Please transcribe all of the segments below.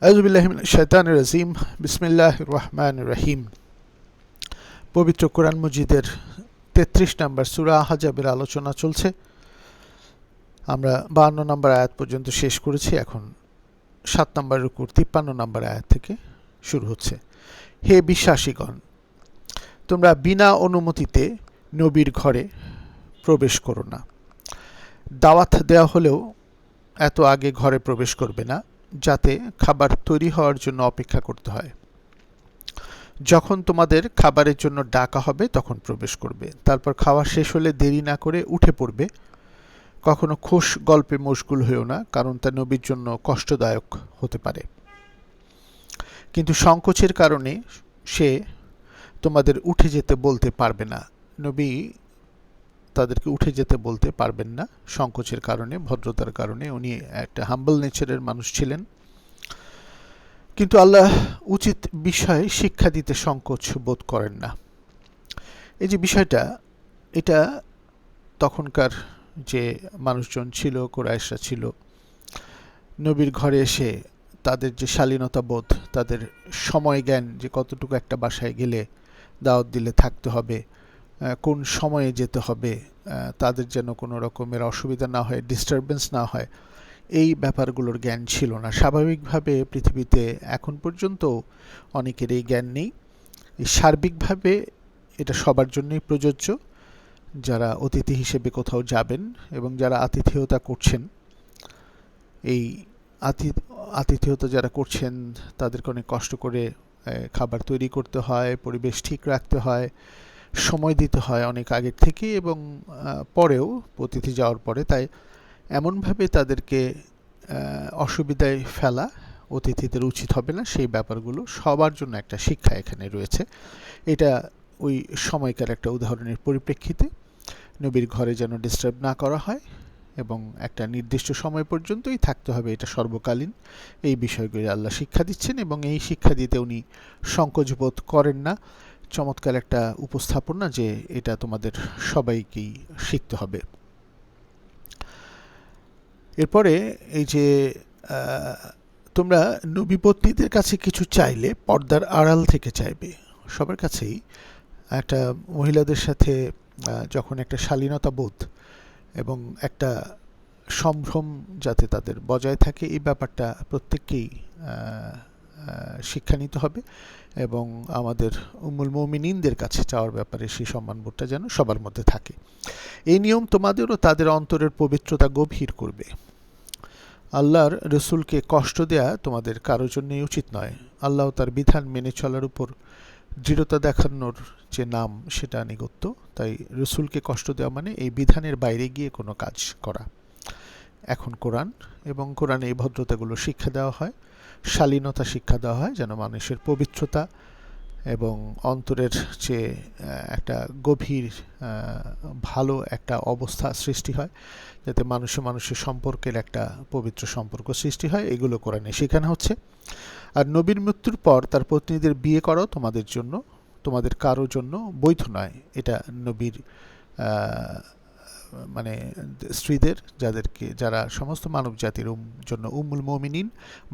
আউযুবিল্লাহি মিনাশ শাইতানির রাজিম। বিসমিল্লাহির রহমানির রহিম। পবিত্র কোরআন মজিদের ৩৩ নম্বর সূরা আহজাবের আলোচনা চলছে। আমরা ৫২ নম্বর আয়াত পর্যন্ত শেষ করেছি। এখন ৭ নম্বর রুকুর ৫৩ নম্বর আয়াত থেকে শুরু হচ্ছে। হে বিশ্বাসীগণ, তোমরা বিনা অনুমতিতে নবীর ঘরে প্রবেশ করো না। দাওয়াত দেওয়া হলেও এত আগে ঘরে প্রবেশ করবে না, যাতে খাবার তৈরি হওয়ার জন্য অপেক্ষা করতে হয়। যখন তোমাদের খাবারের জন্য ডাকা হবে তখন প্রবেশ করবে। তারপর খাওয়া শেষ হলে দেরি না করে উঠে পড়বে। কখনো খোশ গল্পে মশগুল হয়েও না, কারণ তা নবীর জন্য কষ্টদায়ক হতে পারে। কিন্তু সংকোচের কারণে সে তোমাদের উঠে যেতে বলতে পারবে না। নবী তাদেরকে উঠে যেতে বলতে পারবেন না সংকোচের কারণে, ভদ্রতার কারণে। উনি একটা হাম্বল নেচারের মানুষ ছিলেন। কিন্তু আল্লাহ উচিত বিষয়ে শিক্ষা দিতে সংকোচ বোধ করেন না। এই যে বিষয়টা, এটা তখনকার যে মানুষজন ছিল, কুরাইশরা ছিল, নবীর ঘরে এসে তাদের যে শালীনতা বোধ, তাদের সময় জ্ঞান, যে কতটুকু একটা বাসায় গেলে দাওয়াত দিলে থাকতে হবে, কোন সময়ে যেতে হবে, তাদের যেন কোনো রকমের অসুবিধা না হয়, ডিস্টারবেন্স না হয়, এই ব্যাপারগুলোর জ্ঞান ছিল না। স্বাভাবিকভাবে পৃথিবীতে এখন পর্যন্ত অনেকের এই জ্ঞান নেই। সার্বিকভাবে এটা সবার জন্যই প্রযোজ্য, যারা অতিথি হিসেবে কোথাও যাবেন এবং যারা আতিথেয়তা করছেন। এই আতিথেয়তা যারা করছেন তাদেরকে অনেক কষ্ট করে খাবার তৈরি করতে হয়, পরিবেশ ঠিক রাখতে হয়, সময় দিতে হয় অনেক আগের থেকে এবং পরেও, অতিথি যাওয়ার পরে। তাই এমনভাবে তাদেরকে অসুবিধায় ফেলা অতিথিদের উচিত হবে না। সেই ব্যাপারগুলো সবার জন্য একটা শিক্ষা এখানে রয়েছে। এটা ওই সময়কার একটা উদাহরণের পরিপ্রেক্ষিতে নবীর ঘরে যেন ডিস্টার্ব না করা হয় এবং একটা নির্দিষ্ট সময় পর্যন্তই থাকতে হবে, এটা সর্বকালীন। এই বিষয়গুলি আল্লাহ শিক্ষা দিচ্ছেন এবং এই শিক্ষা দিতে উনি সংকোচ বোধ করেন না। চমৎকার একটা উপস্থাপনা যে এটা তোমাদের সবাইকেই শিখতে হবে। এরপরে এই যে তোমরা নবী পত্নীদের কাছে কিছু চাইলে পর্দার আড়াল থেকে চাইবে। সবার কাছেই একটা মহিলাদের সাথে যখন একটা শালীনতা বোধ এবং একটা সম্ভ্রম যাতে তাদের বজায় থাকে, এই ব্যাপারটা প্রত্যেককেই শিক্ষা নিতে হবে এবং আমাদের উম্মুল মুমিনিনদের কাছে চাওয়ার ব্যাপারে সেই সম্মানবোধটা যেন সবার মধ্যে থাকে। এই নিয়ম তোমাদেরও তাদের অন্তরের পবিত্রতা গভীর করবে। আল্লাহর রসুলকে কষ্ট দেয়া তোমাদের কারোর জন্যই উচিত নয়। আল্লাহ তার বিধান মেনে চলার উপর দৃঢ়তা দেখানোর যে নাম, সেটা নিগত্য। তাই রসুলকে কষ্ট দেওয়া মানে এই বিধানের বাইরে গিয়ে কোনো কাজ করা। এখন কোরআন এবং কোরআনে এই ভদ্রতাগুলো শিক্ষা দেওয়া হয়, শালীনতা শিক্ষা দেওয়া হয়, যেন মানুষের পবিত্রতা এবং অন্তরের যে একটা গভীর ভালো একটা অবস্থা সৃষ্টি হয়, যাতে মানুষের সম্পর্কের একটা পবিত্র সম্পর্ক সৃষ্টি হয়, এগুলো কোরআনে শেখানো হচ্ছে। আর নবীর মৃত্যুর পর তার পত্নীদের বিয়ে করাও তোমাদের জন্য, তোমাদের কারো জন্য বৈধ নয়। এটা নবীর মানে স্ত্রীদের, যারা সমস্ত মানব জাতির জন্য উম্মুল মুমিনিন,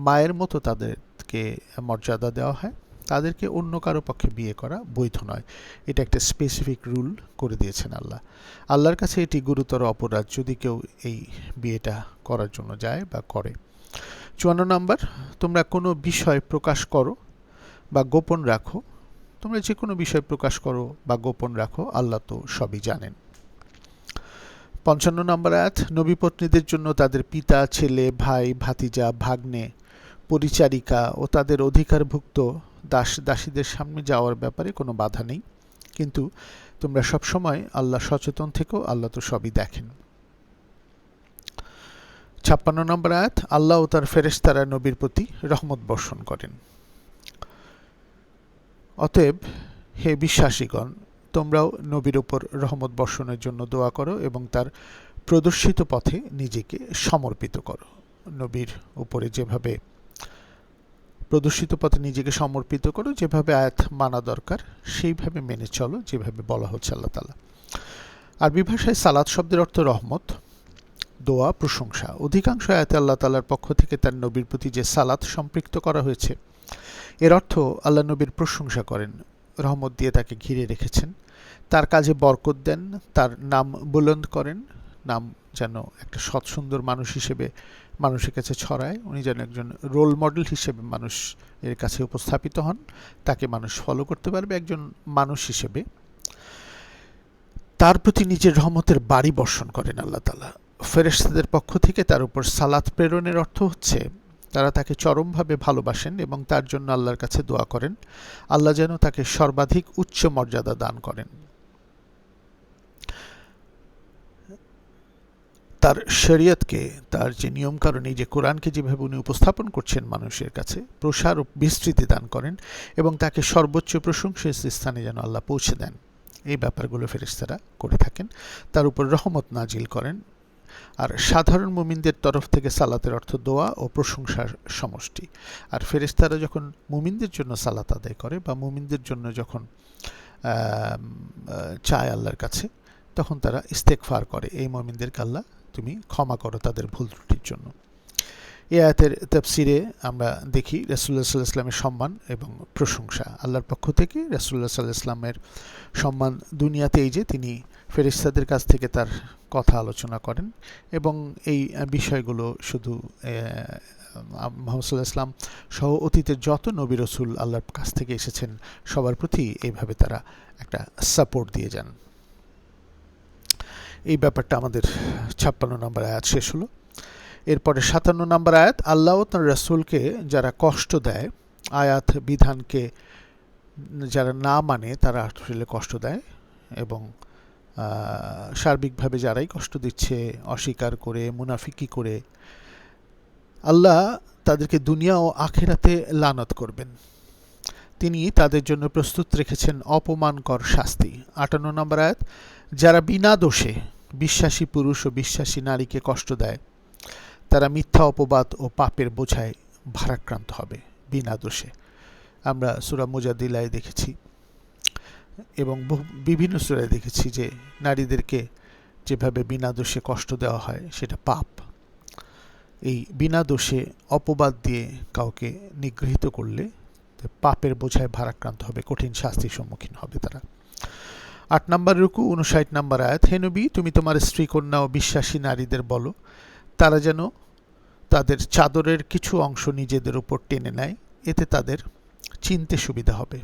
মায়ের মতো তাদেরকে মর্যাদা দেওয়া হয়, তাদেরকে অন্য কারো পক্ষে বিয়ে করা বৈধ নয়। এটা একটা স্পেসিফিক রুল করে দিয়েছেন আল্লাহ। আল্লাহর কাছে এটি গুরুতর অপরাধ যদি কেউ এই বিয়েটা করার জন্য যায় বা করে। ৫৪ নম্বর, তোমরা কোনো বিষয় প্রকাশ করো বা গোপন রাখো, তোমরা যে কোনো বিষয় প্রকাশ করো বা গোপন রাখো, আল্লাহ তো সবই জানেন। ৫৫ নম্বর আয়াত, নবী পত্নীদের জন্য তাদের পিতা, ছেলে, ভাই, ভাতিজা, ভাগ্নে, পরিচারিকা ও তাদের অধিকারভুক্ত দাসীদের সামনে যাওয়ার ব্যাপারে কোনো বাধা নেই, কিন্তু তোমরা সবসময় আল্লাহ সচেতন থেকো, আল্লাহ তো সবই দেখেন। ৫৬ নম্বর আয়াত, আল্লাহ ও তার ফেরেশতারা নবীর প্রতি রহমত বর্ষণ করেন। অতএব হে বিশ্বাসীগণ, তোমরাও নবীর উপর রহমত বর্ষণের জন্য দোয়া করো এবং তার প্রদর্শিত পথে নিজেকে সমর্পিত করো। নবীর উপরে যেভাবে প্রদর্শিত পথে নিজেকে সমর্পিত করো, যেভাবে আয়াত মানা দরকার সেইভাবে মেনে চলো, যেভাবে বলা হচ্ছে আল্লাহ তাআলা। আরবি ভাষায় সালাত শব্দের অর্থ রহমত। দোয়া, প্রশংসা। অধিকাংশ আয়াতে আল্লাহ তাআলার পক্ষ থেকে তার নবীর প্রতি যে সালাত সম্পৃক্ত করা হয়েছে, এর অর্থ আল্লাহ নবীর প্রশংসা করেন, রহমত দিয়ে তাকে ঘিরে রেখেছেন, তার কাজে বরকত দেন, তার নাম বুলন্দ করেন, নাম যেন একটা সৎ সুন্দর মানুষ হিসেবে মানুষের কাছে ছড়ায়, উনি যেন একজন রোল মডেল হিসেবে মানুষ এর কাছে উপস্থাপিত হন, তাকে মানুষ ফলো করতে পারবে একজন মানুষ হিসেবে। তার প্রতি নিজের রহমতের বাড়ি বর্ষণ করেন আল্লাহ তাআলা। ফেরেশতাদের পক্ষ থেকে তার উপর সালাত প্রেরণের অর্থ হচ্ছে তারা তাকে চরমভাবে ভালোবাসেন এবং তার জন্য আল্লাহর কাছে দোয়া করেন আল্লাহ যেন তাকে সর্বাধিক উচ্চ মর্যাদা দান করেন। তার শরীয়তকে, তার যে নিয়মকানুন, এই যে কোরআনকে যেভাবে উনি উপস্থাপন করছেন মানুষের কাছে, প্রসার ও বিস্তৃতি দান করেন এবং তাকে সর্বোচ্চ প্রশংসিত স্থানে যেন আল্লাহ পৌঁছে দেন, এই ব্যাপারগুলো ফেরেশতারা করে থাকেন। তার উপর রহমত নাজিল করেন। আর সাধারণ মুমিনদের তরফ থেকে সালাতের অর্থ দোয়া ও প্রশংসার সমষ্টি। আর ফেরেশতারা যখন মুমিনদের জন্য সালাত আদায় করে বা মুমিনদের জন্য যখন চায় আল্লাহর কাছে, তখন তারা ইস্তেগফার করে, এই মুমিনদেরকে আল্লাহ তুমি ক্ষমা করো তাদের ভুল ত্রুটির জন্য। এই আয়াতের তাফসিরে আমরা দেখি রাসূলুল্লাহ সাল্লাল্লাহু আলাইহি ওয়াসাল্লামের সম্মান এবং প্রশংসা। আল্লাহর পক্ষ থেকে রাসূলুল্লাহ সাল্লাল্লাহু আলাইহি ওয়াসাল্লামের সম্মান দুনিয়াতেই যে তিনি ফেরেশতাদের কাছ থেকে তার কথা আলোচনা করেন এবং এই বিষয়গুলো শুধু মুহাম্মদ সাল্লাল্লাহু আলাইহি ওয়াসাল্লাম সহ অতীতের যত নবী রাসূল আল্লাহর কাছ থেকে এসেছেন সবার প্রতি এইভাবে তারা একটা সাপোর্ট দিয়ে যান। এই ব্যাপারটা আমাদের 56 নম্বর আয়াত শেষ হলো। এরপরে 57 নম্বর আয়াত, আল্লাহ ও তাঁর রাসূলকে যারা কষ্ট দেয়, আয়াত বিধানকে যারা না মানে তারা আসলে কষ্ট দেয়, এবং সার্বিকভাবে যারাই কষ্ট দিচ্ছে, অস্বীকার করে, মুনাফিকি করে, আল্লাহ তাদেরকে দুনিয়া ও আখিরাতে লানত করবেন। তিনি তাদের জন্য প্রস্তুত রেখেছেন অপমানকর শাস্তি। 58 নম্বর আয়াত, যারা বিনা দোষে বিশ্বাসী পুরুষ ও বিশ্বাসী নারীকে কষ্ট দেয় তারা মিথ্যা অপবাদ ও পাপের বোঝায় ভারাক্রান্ত হবে বিনা দোষে। আমরা সূরা মুজাদিলায় দেখেছি এবং বিভিন্ন সূরায় দেখেছি যে নারীদেরকে যেভাবে বিনা দোষে কষ্ট দেওয়া হয় সেটা পাপ। এই বিনা দোষে অপবাদ দিয়ে কাউকে নিগৃহীত করলে পাপের বোঝায় ভারাক্রান্ত হবে, কঠিন শাস্তির সম্মুখীন হবে তারা। 8 নম্বর রুকু 59 নম্বর আয়াত, হে নবী তুমি তোমার স্ত্রী কন্যা ও বিশ্বাসী নারীদের বলো তারা যেন তাদের চাদরের কিছু অংশ নিজেদের উপর টেনে নেয়, এতে তাদের চিনতে সুবিধা হবে,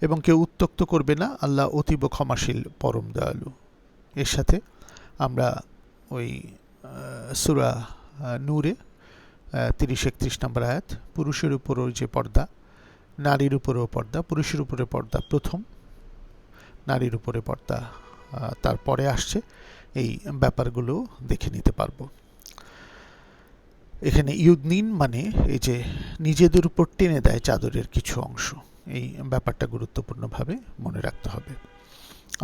এবং কেউ উত্ত্যক্ত করবে না, আল্লাহ অতীব ক্ষমাশীল পরম দয়ালু। এর সাথে আমরা ওই সূরা নূরে 30-31 নম্বর আয়াত, পুরুষের উপরও যে পর্দা, নারীর উপরেও পর্দা, পুরুষের উপরে পর্দা প্রথম, নারীর উপরে পর্দা তারপরে আসছে, এই ব্যাপারগুলো দেখে নিতে পারবো। এখানে ইউদনিন মানে এই যে নিজেদের উপর টেনে দেয় চাদরের কিছু অংশ, এই ব্যাপারটা গুরুত্বপূর্ণভাবে মনে রাখতে হবে।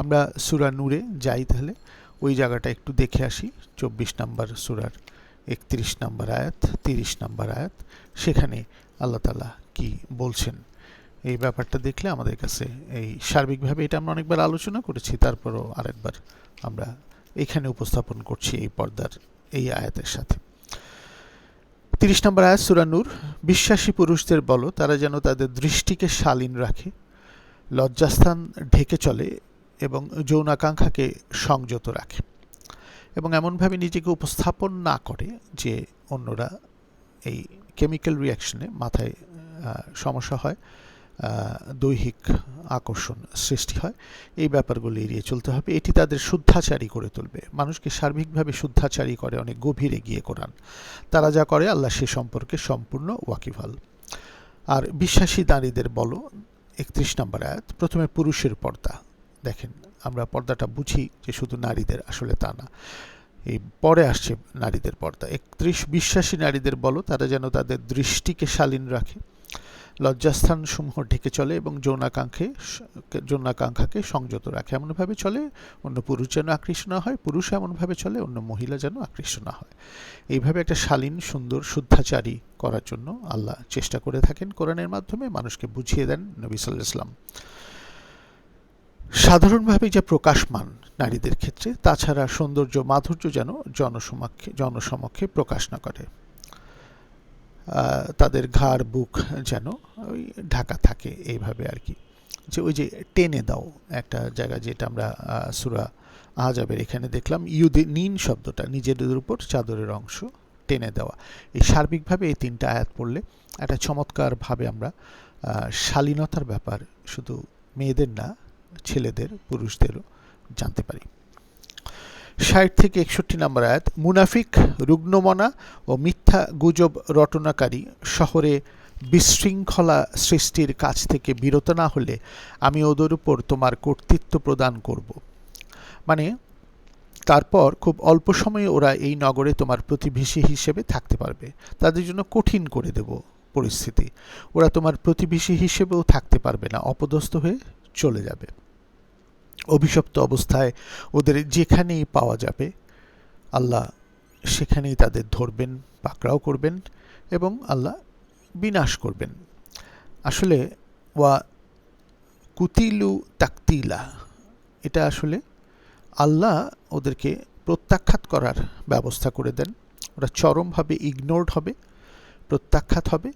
আমরা সূরা নূরে যাই, তাহলে ওই জায়গাটা একটু দেখে আসি। 24 নম্বর সূরার 31 নম্বর আয়াত, 30 নম্বর আয়াত, সেখানে আল্লাহ তাআলা কি বলছেন এই ব্যাপারটা দেখলে আমাদের কাছে এই সার্বিকভাবে, এটা আমরা অনেকবার আলোচনা করেছি, তারপরও আরেকবার আমরা এখানে উপস্থাপন করছি এই পর্দার এই আয়াতের সাথে। 30 নম্বর আয়াত সূরা নূর, বিশ্বাসী পুরুষদের বলো তারা যেন তাদের দৃষ্টিকে শালীন রাখে, লজ্জাস্থান ঢেকে চলে এবং যৌনাকাঙ্ক্ষাকে সংযত রাখে, এবং এমনভাবে নিজেকে উপস্থাপন না করে যে অন্যরা এই কেমিক্যাল রিয়াকশনে মাথায় সমস্যা হয়, দৈহিক আকর্ষণ সৃষ্টি হয়, এই ব্যাপারগুলো এড়িয়ে চলতে হবে। এটি তাদের শুদ্ধাচারী করে তুলবে, মানুষকে সার্বিকভাবে শুদ্ধাচারী করে, অনেক গভীরে গিয়ে কোরআন। তারা যা করে আল্লাহ সে সম্পর্কে সম্পূর্ণ ওয়াকিবহাল। আর বিশ্বাসী নারীদের বলো 31 নম্বর আয়াত, প্রথমে পুরুষের পর্দা। দেখেন আমরা পর্দাটা বুঝি যে শুধু নারীদের, আসলে তা না, এই পরে আসছে নারীদের পর্দা। 31 বিশ্বাসী নারীদের বলো তারা যেন তাদের দৃষ্টিকে শালীন রাখে, লজ্জাস্থান সমূহ ঢেকে চলে এবং যৌনাকাঙ্ক্ষাকে সংযত রাখে, এমনভাবে চলে অন্য পুরুষ যেন আকৃষ্ট না হয়, পুরুষ এমনভাবে চলে অন্য মহিলা যেন আকৃষ্ট না হয়। এইভাবে একটা শালীন সুন্দর শুদ্ধাচারী করার জন্য আল্লাহ চেষ্টা করে থাকেন কোরআনের মাধ্যমে, মানুষকে বুঝিয়ে দেন নবী সাল্লাল্লাহু আলাইহি ওয়াসাল্লাম। সাধারণভাবে যা প্রকাশমান নারীদের ক্ষেত্রে, তাছাড়া সৌন্দর্য মাধুর্য যেন জনসমক্ষে প্রকাশ না করে। তাদের ঘাড় বুক যেন ওই ঢাকা থাকে, এইভাবে আর কি। যে ওই যে টেনে দাও একটা জায়গা, যেটা আমরা সূরা আহজাবের এখানে দেখলাম, নিন শব্দটা, নিজেদের উপর চাদরের অংশ টেনে দেওয়া। এই সার্বিকভাবে এই তিনটা আয়াত পড়লে একটা চমৎকারভাবে আমরা শালীনতার ব্যাপার শুধু মেয়েদের না, ছেলেদের, পুরুষদেরও জানতে পারি। ৬০ থেকে ৬১ নম্বর আয়াত, মুনাফিক, রুগ্নমনা ও মিথ্যা গুজব রটনাকারী শহরে বিশৃঙ্খলা সৃষ্টির কাছ থেকে বিরত না হলে আমি ওদের উপর তোমার কর্তৃত্ব প্রদান করব। মানে তারপর খুব অল্প সময়ে ওরা এই নগরে তোমার প্রতিবেশী হিসেবে থাকতে পারবে। তাদের জন্য কঠিন করে দেব পরিস্থিতি। ওরা তোমার প্রতিবেশী হিসেবেও থাকতে পারবে না, অপদস্থ হয়ে চলে যাবে। অভিশপ্ত অবস্থায় ওদের যেখানেই পাওয়া যাবে আল্লাহ সেখানেই তাদের ধরবেন, পাকড়াও করবেন এবং আল্লাহ বিনাশ করবেন। আসলে ওয়া কুতিলু তাকতিলা, এটা আসলে আল্লাহ ওদেরকে প্রত্যাখ্যাত করার ব্যবস্থা করে দেন। ওরা চরমভাবে ইগনোরড হবে, প্রত্যাখ্যাত হবে,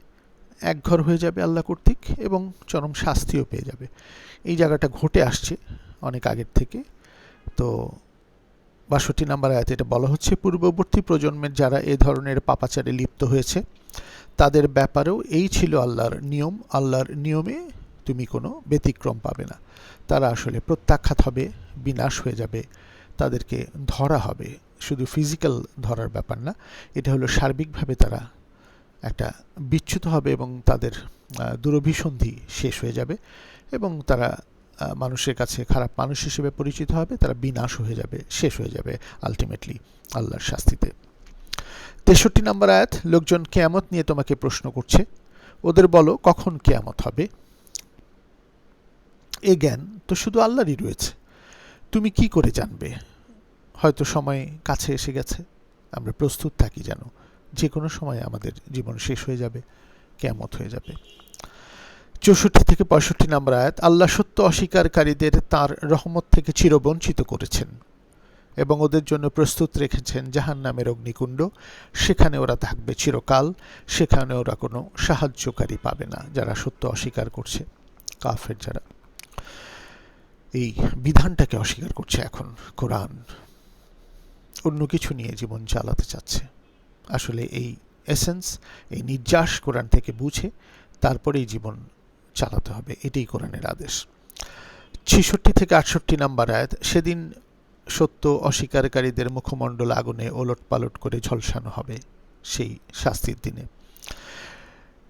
একঘর হয়ে যাবে আল্লাহ কর্তৃক, এবং চরম শাস্তিও পেয়ে যাবে। এই জায়গাটা ঘটে আসছে অনেক আগের থেকে। তো ৬২ নম্বর আয়াতে এটা বলা হচ্ছে, পূর্ববর্তী প্রজন্মের যারা এ ধরনের পাপাচারে লিপ্ত হয়েছে তাদের ব্যাপারেও এই ছিল আল্লাহর নিয়ম। আল্লাহর নিয়মে তুমি কোনো ব্যতিক্রম পাবে না। তারা আসলে প্রত্যাখ্যাত হবে, বিনাশ হয়ে যাবে, তাদেরকে ধরা হবে। শুধু ফিজিক্যাল ধরার ব্যাপার না, এটা হলো সার্বিকভাবে তারা একটা বিচ্যুত হবে এবং তাদের দুরভিসন্ধি শেষ হয়ে যাবে এবং তারা মানুষের কাছে খারাপ মানুষ হিসেবে পরিচিত হবে, তারা বিনাশ হয়ে যাবে, শেষ হয়ে যাবে আলটিমেটলি আল্লাহর শাস্তিতে। ৬৩ নম্বর আয়াত, লোকজন কিয়ামত নিয়ে তোমাকে প্রশ্ন করছে, ওদের বলো কখন কিয়ামত হবে? এ জ্ঞান তো শুধু আল্লাহরই রয়েছে, তুমি কি করে জানবে? হয়তো সময় কাছে এসে গেছে, আমরা প্রস্তুত থাকি যেন যে কোনো সময় আমাদের জীবন শেষ হয়ে যাবে, কিয়ামত হয়ে যাবে। ৬৪ থেকে ৬৫ নম্বর আয়াত, আল্লাহ সত্য অস্বীকারীদের তাঁর রহমত থেকে চিরবঞ্চিত করেছেন এবং ওদের জন্য প্রস্তুত রেখেছেন জাহান্নামের অগ্নিকুণ্ড, সেখানে ওরা থাকবে চিরকাল, সেখানে ওরা কোনো সাহায্যকারী পাবে না। যারা সত্য অস্বীকার করছে, কাফের যারা এই বিধানটাকে অস্বীকার করছে, এখন কোরআন, অন্য কিছু নিয়ে জীবন চালাতে চাচ্ছে, আসলে এই এসেন্স, এই নির্যাস কোরআন থেকে বুঝে তারপরেই জীবন চালাতে হবে, এটাই কোরআনের আদেশ। ৬৬ থেকে ৬৮ নম্বর আয়াত, সেদিন সত্য অস্বীকারীদের মুখমণ্ডল আগুনে ওলট পালট করে ঝলসানো হবে সেই শাস্তির দিনে।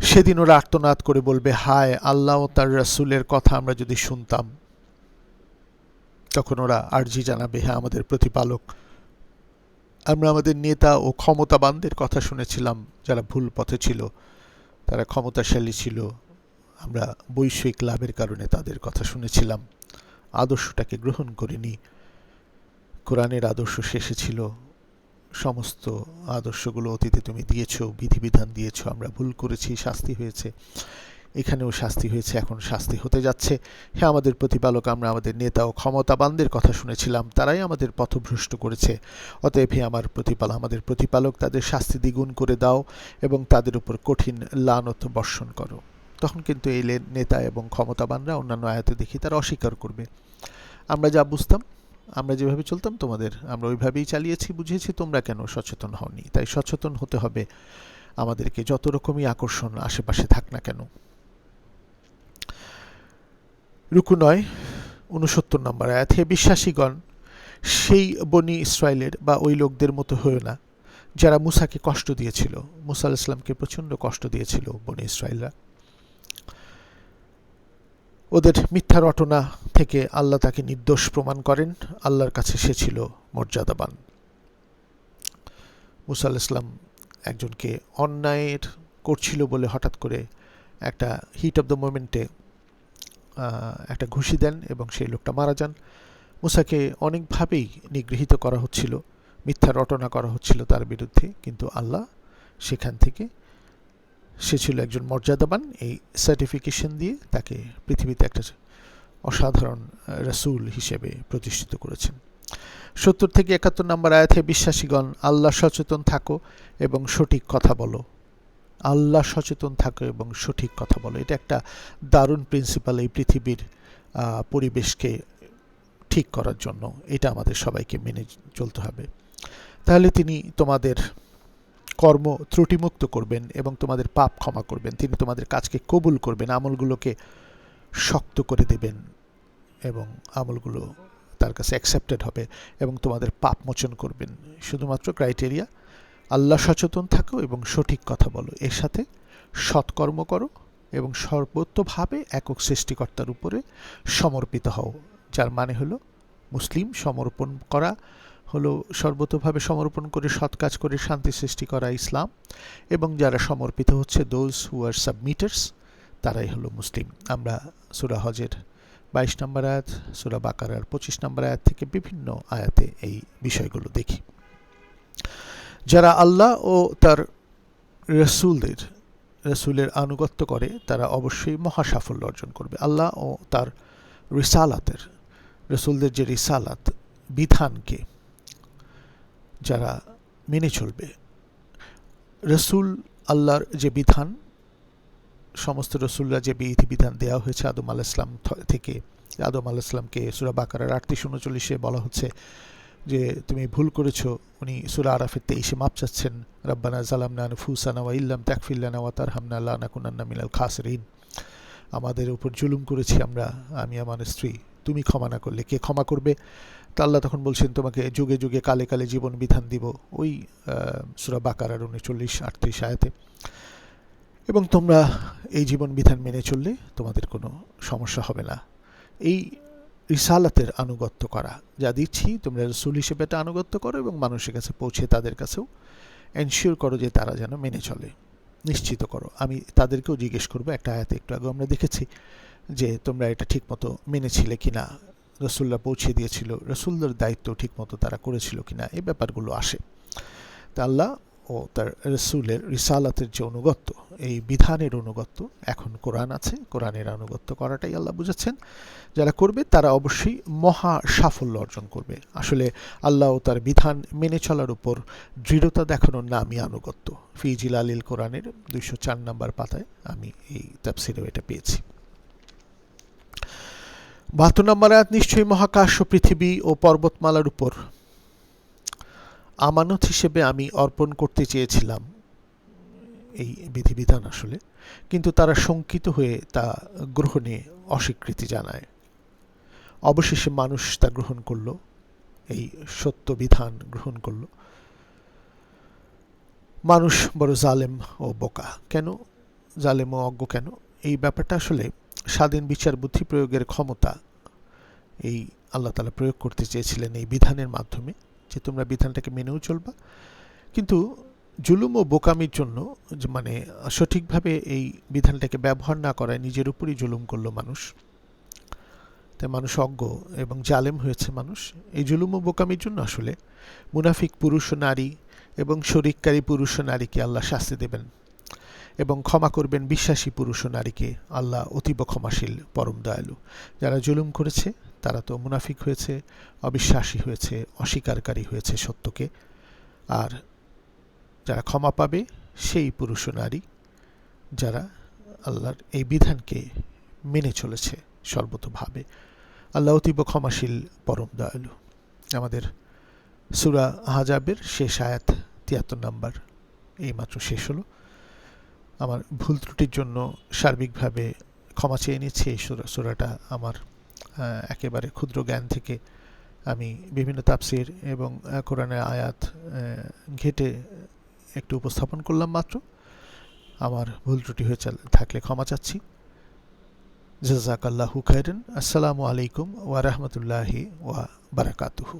সেদিন ওরা আর্তনাদ করে বলবে, হায়, আল্লাহ ও তার রাসূলের কথা আমরা যদি শুনতাম। তখন ওরা আরজি জানাবে, হ্যাঁ আমাদের প্রতিপালক, আমরা আমাদের নেতা ও ক্ষমতাবানদের কথা শুনেছিলাম যারা ভুল পথে ছিল, তারা ক্ষমতাশালী ছিল, আমরা বৈষয়িক লাভের কারণে তাদের কথা শুনেছিলাম, আদর্শটাকে গ্রহণ করিনি। কোরআনের আদর্শ শেষে ছিল, সমস্ত আদর্শগুলো অতীতে তুমি দিয়েছ, বিধিবিধান দিয়েছ, আমরা ভুল করেছি, শাস্তি হয়েছে, এখানেও শাস্তি হয়েছে, এখন শাস্তি হতে যাচ্ছে। হ্যাঁ আমাদের প্রতিপালক, আমরা আমাদের নেতা ও ক্ষমতাবানদের কথা শুনেছিলাম, তারাই আমাদের পথভ্রষ্ট করেছে। অতএব হে আমাদের প্রতিপালক, তাদের শাস্তি দ্বিগুণ করে দাও এবং তাদের উপর কঠিন লানত বর্ষণ করো। তখন কিন্তু এই নেতা এবং ক্ষমতাবানরা অন্যান্য আয়াতে দেখি তারা অস্বীকার করবে, আমরা যা বুঝতাম, আমরা যেভাবে চলতাম আমরা ওইভাবেই চালিয়েছি, বুঝিয়েছি, তোমরা কেন সচেতন হওনি? তাই সচেতন হতে হবে আমাদেরকে, যত রকমই আকর্ষণ আশেপাশে থাক না কেন। রুকু ৯, ৬৯ নম্বর আয়াত, হে বিশ্বাসীগণ, সেই বনি ইসরায়েলের বা ওই লোকদের মতো হয়েও না যারা মুসাকে কষ্ট দিয়েছিল। মুসা আলাইহিস সালামকে প্রচণ্ড কষ্ট দিয়েছিল বনি ইসরায়েলরা। ওদের মিথ্যা রটনা থেকে আল্লাহ তাকে নির্দোষ প্রমাণ করেন, আল্লাহর কাছে সে ছিল মর্যাদাবান। মুসা আলাইহিস সালাম একজনকে অন্যায়ের করছিল বলে হঠাৎ করে একটা হিট অফ দ্য মোমেন্টে একটা ঘুষি দেন এবং সেই লোকটা মারা যান। মুসাকে অনেকভাবেই নিগৃহীত করা হচ্ছিল, মিথ্যা রটনা করা হচ্ছিল তার বিরুদ্ধে, কিন্তু আল্লাহ সেখান থেকে, সে ছিল একজন মর্যাদাবান, এই সার্টিফিকেশন দিয়ে তাকে পৃথিবীতে একটা অসাধারণ রাসূল হিসেবে প্রতিষ্ঠিত করেছেন। 70 থেকে 71 নম্বর আয়াতে বিশ্বাসীগণ আল্লাহ সচেতন থাকো এবং সঠিক কথা বলো। আল্লাহ সচেতন থাকো এবং সঠিক কথা বলো। এটা একটা দারুণ প্রিন্সিপাল এই পৃথিবীর পরিবেশকে ঠিক করার জন্য। এটা আমাদের সবাইকে মেনে চলতে হবে। তাহলে তিনি তোমাদের কর্ম ত্রুটিমুক্ত করবেন এবং তোমাদের পাপ ক্ষমা করবেন। তিনি তোমাদের কাজকে কবুল করবেন, আমলগুলোকে শক্ত করে দেবেন এবং আমলগুলো তার কাছে অ্যাকসেপ্টেড হবে এবং তোমাদের পাপ মোচন করবেন। শুধুমাত্র ক্রাইটেরিয়া আল্লাহ সচেতন থাকো এবং সঠিক কথা বলো, এর সাথে সৎকর্ম করো এবং সর্বোচ্চভাবে একক সৃষ্টিকর্তার উপরে সমর্পিত হও, যার মানে হলো মুসলিম। সমর্পণ করা হলো সর্বতোভাবে সমর্পণ করে সৎ কাজ করে শান্তি সৃষ্টি করা ইসলাম, এবং যারা সমর্পিত হচ্ছে দোজ হু আর সাবমিটার্স, তারাই হলো মুসলিম। আমরা সূরা হজের 22 নম্বর আয়াত, সূরা বাকারার 25 নম্বর আয়াত থেকে বিভিন্ন আয়াতে এই বিষয়গুলো দেখি। যারা আল্লাহ ও তার রসুলের আনুগত্য করে তারা অবশ্যই মহা সাফল্য অর্জন করবে। আল্লাহ ও তার রসুলদের যে রিসালাত বিধানকে যারা মেনে চলবে, রসুল আল্লাহর যে বিধান, সমস্ত রসুলরা যে বিধিবিধান দেওয়া হয়েছে আদম আলাইহিসসালাম থেকে, আদম আলাইহিসসালামকে সূরা বাকারার 38-39 বলা হচ্ছে যে তুমি ভুল করেছো। উনি সূরা আরাফের 23 মাপ চাচ্ছেন, রাব্বানা যালামনা আনফুসানা ওয়া ইল্লাম তাগফির লানা ওয়া তারহামনা লানাকুনান্না মিনাল খাসিরিন। আমাদের উপর জুলুম করেছি আমরা, আমি আমার স্ত্রী, তুমি ক্ষমা না করলে কে ক্ষমা করবে? তা আল্লাহ তখন বলছেন তোমাকে যুগে যুগে কালে কালে জীবন বিধান দিব, ওই সূরা বাকারার 39-38 আয়াতে। এবং তোমরা এই জীবন বিধান মেনে চললে তোমাদের কোনো সমস্যা হবে না। এই রিসালাতের আনুগত্য করা, যা দিচ্ছি তোমরা রসুল হিসেবে এটা আনুগত্য করো এবং মানুষের কাছে পৌঁছে তাদের কাছেও এনশিওর করো যে তারা যেন মেনে চলে, নিশ্চিত করো। আমি তাদেরকেও জিজ্ঞেস করবো, একটা আয়াতে একটু আগে আমরা দেখেছি যে তোমরা এটা ঠিকমতো মেনেছিলে কিনা, রসুল্লাহ পৌঁছে দিয়েছিল, রসুল্লার দায়িত্ব ঠিকমতো তারা করেছিল কিনা, এই ব্যাপারগুলো আসে। তা আল্লাহ ও তার রসুলের রিসালাতের যে অনুগত্য, এই বিধানের অনুগত্য, এখন কোরআন আছে, কোরআনের আনুগত্য করাটাই আল্লাহ বুঝাচ্ছেন। যারা করবে তারা অবশ্যই মহা সাফল্য অর্জন করবে। আসলে আল্লাহ ও তার বিধান মেনে চলার উপর দৃঢ়তা দেখানোর নামই আনুগত্য। ফি জিলালিল কোরআনের 204 নম্বর পাতায় আমি এই তাফসিরেও এটা পেয়েছি। 72 নম্বর আয়াত, নিশ্চয়ই মহাকাশ ও পৃথিবী ও পর্বতমালার উপর আমানত হিসেবে আমি অর্পণ করতে চেয়েছিলাম এই বিধিবিধান আসলে, কিন্তু তারা শঙ্কিত হয়ে তা গ্রহণে অস্বীকৃতি জানায়। অবশেষে মানুষ তা গ্রহণ করল, এই সত্য বিধান গ্রহণ করল। মানুষ বড় জালেম ও বোকা। কেন জালেম ও অজ্ঞ কেন? এই ব্যাপারটা আসলে স্বাধীন বিচার বুদ্ধি প্রয়োগের ক্ষমতা এই আল্লাহ তাআলা প্রয়োগ করতে চেয়েছিলেন এই বিধানের মাধ্যমে, যে তোমরা বিধানটাকে মেনেও চলবা, কিন্তু জুলুম ও বোকামির জন্য, মানে সঠিকভাবে এই বিধানটাকে ব্যবহার না করায় নিজের উপরই জুলুম করলো মানুষ। তাই মানুষ অজ্ঞ এবং জালেম হয়েছে মানুষ। এই জুলুম ও বোকামির জন্য আসলে মুনাফিক পুরুষ ও নারী এবং শরিককারী পুরুষ ও নারীকে আল্লাহ শাস্তি দেবেন এবং ক্ষমা করবেন বিশ্বাসী পুরুষ ও নারীকে। আল্লাহ অতীব ক্ষমাশীল, পরম দয়ালু। যারা জুলুম করেছে তারা তো মুনাফিক হয়েছে, অবিশ্বাসী হয়েছে, অস্বীকারী হয়েছে সত্যকে। আর যারা ক্ষমা পাবে সেই পুরুষ ও নারী যারা আল্লাহর এই বিধানকে মেনে চলেছে সর্বতোভাবে। আল্লাহ অতীব ক্ষমাশীল, পরম দয়ালু। আমাদের সূরা আহজাবের শেষ আয়াত 73 নম্বর এইমাত্র শেষ হলো। আমার ভুল ত্রুটির জন্য সার্বিকভাবে ক্ষমা চেয়ে নিচ্ছি। এই সূরাটা আমার একেবারে ক্ষুদ্র জ্ঞান থেকে আমি বিভিন্ন তাফসির এবং কোরআনের আয়াত ঘেটে একটু উপস্থাপন করলাম মাত্র। আমার ভুল ত্রুটি হয়ে থাকলে ক্ষমা চাচ্ছি। জাযাকাল্লাহু খাইরান। আসসালামু আলাইকুম ওয়া রাহমাতুল্লাহি ওয়া বারাকাতুহু।